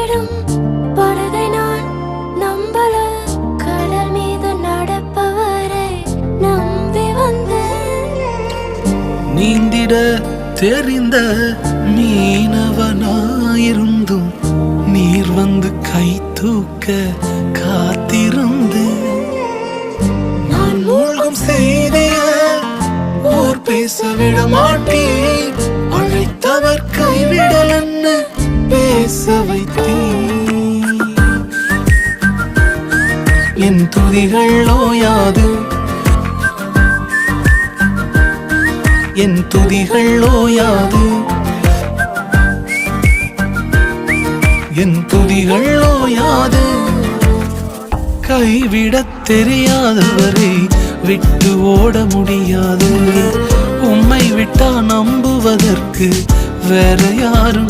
தேடும் பொழுதை நான் நம்பல. கடல் மீது நடப்பவரை நம்பி வந்து நீந்திட தெரிந்த மீனவனாயிருந்தும் நீர் வந்து கை தூக்க காத்திருந்து நான் மூழ்கும் செய்திய ஓர் பேச விட மாட்டேன். அழைத்தவர் கைவிடலன்னு பேச வைத்தேன். என் துதிகள் ஓயாது, என் துதிகள் ஓயாது, என் துதிகள் ஓயாது. கைவிடத் தெரியாதவரை விட்டு ஓட முடியாது. உம்மை விட்டா நம்புவதற்கு வேற யாரும்